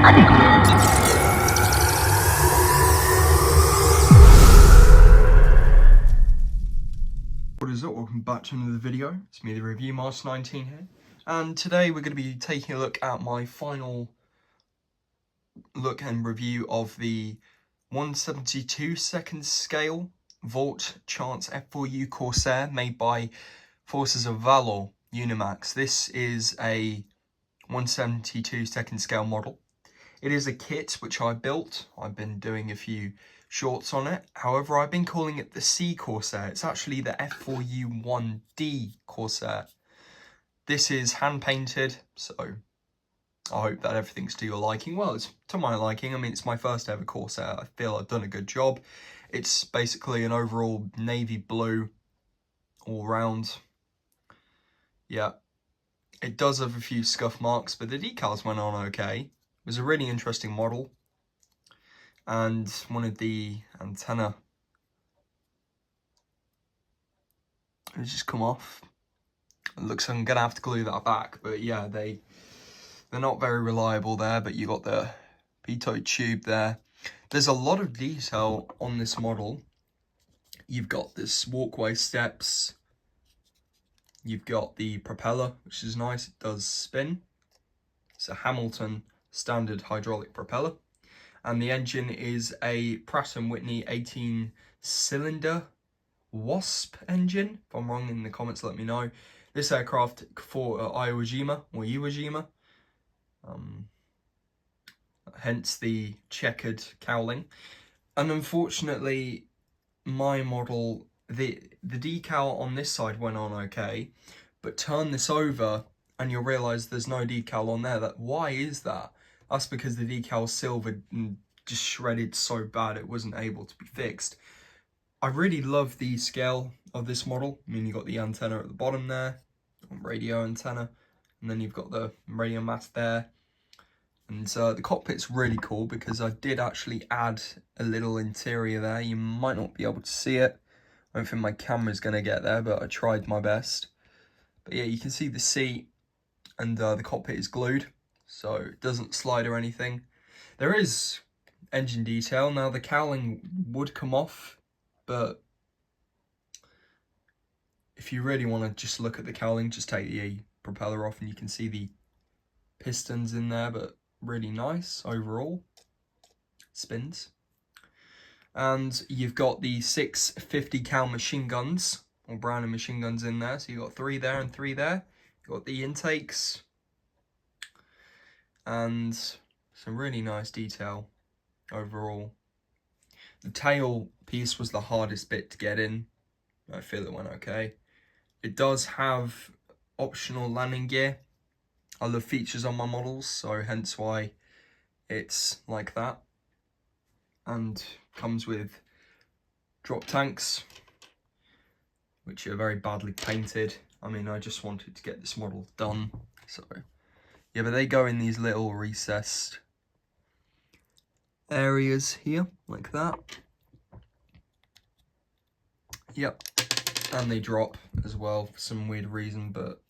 What is up? Welcome back to another video. It's me, the Review Master 19 here, and today we're going to be taking a look at my final look and review of the 1/72 scale Vault Chance F4U Corsair made by Forces of Valour Unimax. This is a 1/72 scale model. It is a kit which I built. I've been doing a few shorts on it. However, I've been calling it the C Corsair. It's actually the F4U-1D Corsair. This is hand painted, so I hope that everything's to your liking. Well, it's to my liking. I mean, it's my first ever Corsair. I feel I've done a good job. It's basically an overall navy blue all round. Yeah, it does have a few scuff marks, but the decals went on okay. It was a really interesting model. And one of the antenna has just come off. It looks like I'm gonna have to glue that back, but yeah, they're not very reliable there. But you got the pitot tube there. There's a lot of detail on this model. You've got this walkway steps. You've got the propeller, which is nice. It does spin. It's a Hamilton standard hydraulic propeller. And the engine is a Pratt & Whitney 18-cylinder Wasp engine. If I'm wrong in the comments, let me know. This aircraft for Iwo Jima, hence the checkered cowling. And unfortunately, my model, the decal on this side went on okay, but turn this over and you'll realise there's no decal on there. Why is that? That's because the decal's silvered and just shredded so bad it wasn't able to be fixed. I really love the scale of this model. I mean, you've got the antenna at the bottom there, radio antenna, and then you've got the radio mast there. And the cockpit's really cool because I did actually add a little interior there. You might not be able to see it. I don't think my camera's going to get there, but I tried my best. But yeah, you can see the seat and the cockpit is glued, so it doesn't slide or anything. There is engine detail. Now the cowling would come off, but if you really want to just look at the cowling, just take the propeller off and you can see the pistons in there, but really nice overall. Spins. And you've got the 650 cal machine guns, or Browning machine guns in there. So you've got 3 there and 3 there. You've got the intakes. And some really nice detail overall. The tail piece was the hardest bit to get in. I feel it went okay. It does have optional landing gear. I love features on my models, so hence why it's like that. And comes with drop tanks, which are very badly painted. I mean, I just wanted to get this model done, so yeah, but they go in these little recessed areas here, like that. Yep, and they drop as well for some weird reason, but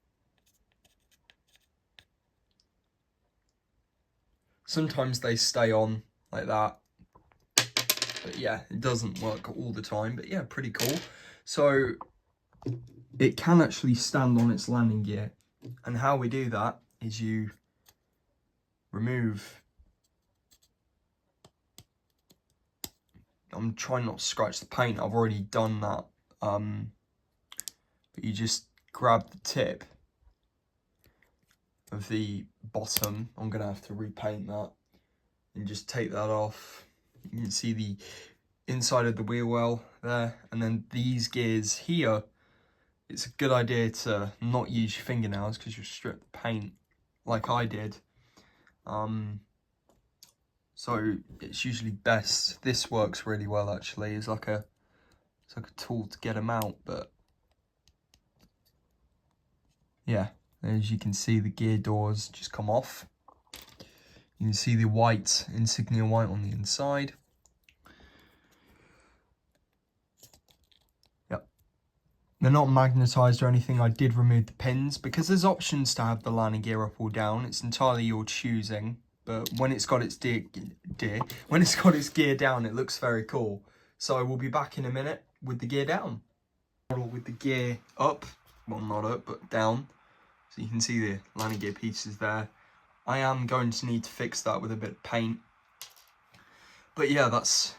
sometimes they stay on like that. But yeah, it doesn't work all the time, but yeah, pretty cool. So it can actually stand on its landing gear, and how we do that is you remove, I'm trying not to scratch the paint, I've already done that, but you just grab the tip of the bottom. I'm gonna have to repaint that and just take that off. You can see the inside of the wheel well there, and then these gears here, it's a good idea to not use your fingernails because you'll strip the paint like I did. So it's usually best. This works really well actually. It's like a tool to get them out, but yeah, as you can see, the gear doors just come off. You can see the white, insignia white on the inside. Yep. They're not magnetized or anything. I did remove the pins because there's options to have the landing gear up or down. It's entirely your choosing. but when it's got its gear down, it looks very cool. So we'll be back in a minute with the gear down. Model with the gear up, well, not up, but down. So you can see the landing gear pieces there. I am going to need to fix that with a bit of paint. But yeah, that's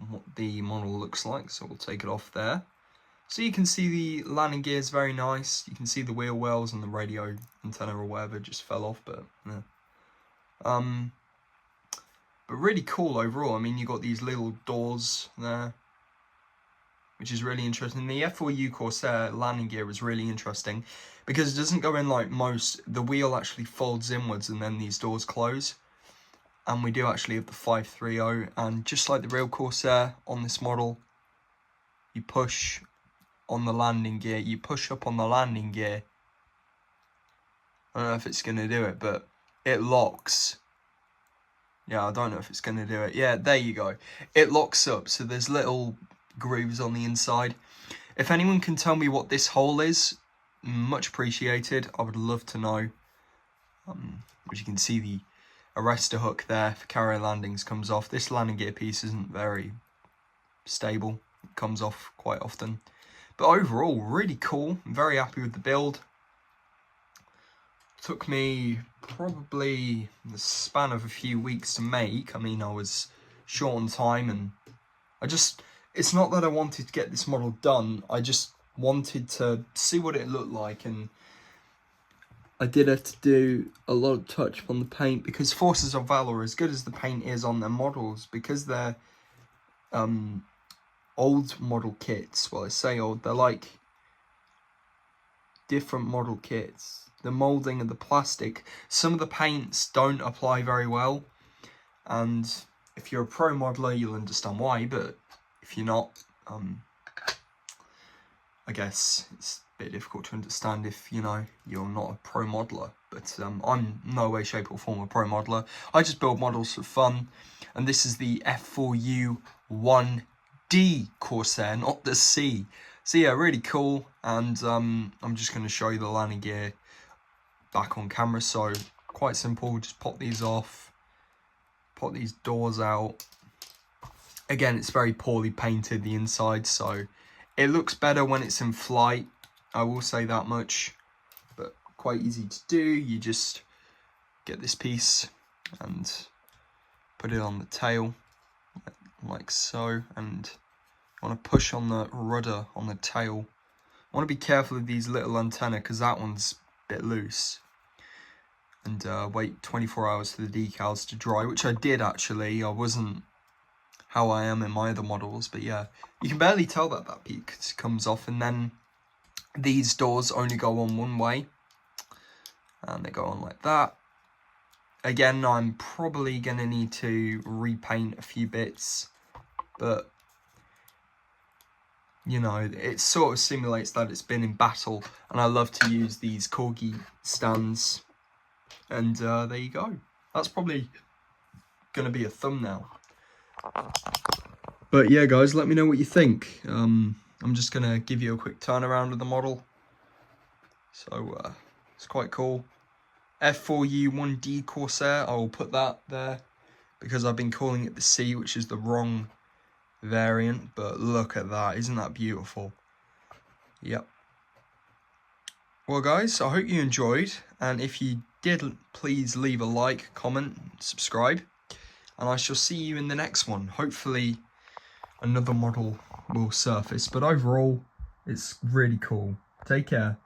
what the model looks like. So we'll take it off there. So you can see the landing gear is very nice. You can see the wheel wells and the radio antenna or whatever just fell off, but yeah. But really cool overall. I mean, you got these little doors there, which is really interesting. The F4U Corsair landing gear is really interesting because it doesn't go in like most. The wheel actually folds inwards and then these doors close. And we do actually have the 530, and just like the real Corsair on this model, you push on the landing gear, you push up on the landing gear. I don't know if it's going to do it, but it locks. Yeah, I don't know if it's going to do it. Yeah, there you go. It locks up, so there's little grooves on the inside. If anyone can tell me what this hole is, much appreciated. I would love to know. As you can see, the arrestor hook there for carrier landings comes off. This landing gear piece isn't very stable. It comes off quite often. But overall, really cool. I'm very happy with the build. Took me probably the span of a few weeks to make. I mean, I was short on time, and it's not that I wanted to get this model done. I just wanted to see what it looked like, and I did have to do a lot of touch on the paint because Forces of Valour, as good as the paint is on their models, because they're old model kits, well, I say old, they're like different model kits. The moulding and the plastic, some of the paints don't apply very well, and if you're a pro modeler, you'll understand why, but if you're not, I guess it's a bit difficult to understand if, you know, you're not a pro modeler. But I'm no way, shape or form a pro modeler. I just build models for fun, and this is the F4U-1D Corsair, not the C. So yeah, really cool, and I'm just going to show you the landing gear back on camera. So quite simple, just pop these off, pop these doors out. Again, it's very poorly painted, the inside, so it looks better when it's in flight, I will say that much, but quite easy to do. You just get this piece and put it on the tail like so, and I want to push on the rudder on the tail. I want to be careful of these little antennae because that one's a bit loose, and wait 24 hours for the decals to dry, which I did actually. I wasn't how I am in my other models, but yeah, you can barely tell that that piece comes off. And then these doors only go on one way, and they go on like that. Again, I'm probably gonna need to repaint a few bits, but you know, it sort of simulates that it's been in battle, and I love to use these corgi stands, and there you go. That's probably gonna be a thumbnail. But yeah, guys, let me know what you think. I'm just gonna give you a quick turnaround of the model. So it's quite cool. F4U-1D Corsair, I will put that there because I've been calling it the C, which is the wrong variant, but look at that, isn't that beautiful? Yep. Well guys, I hope you enjoyed, and if you did, please leave a like, comment, subscribe, and I shall see you in the next one. Hopefully another model will surface, but overall it's really cool. Take care.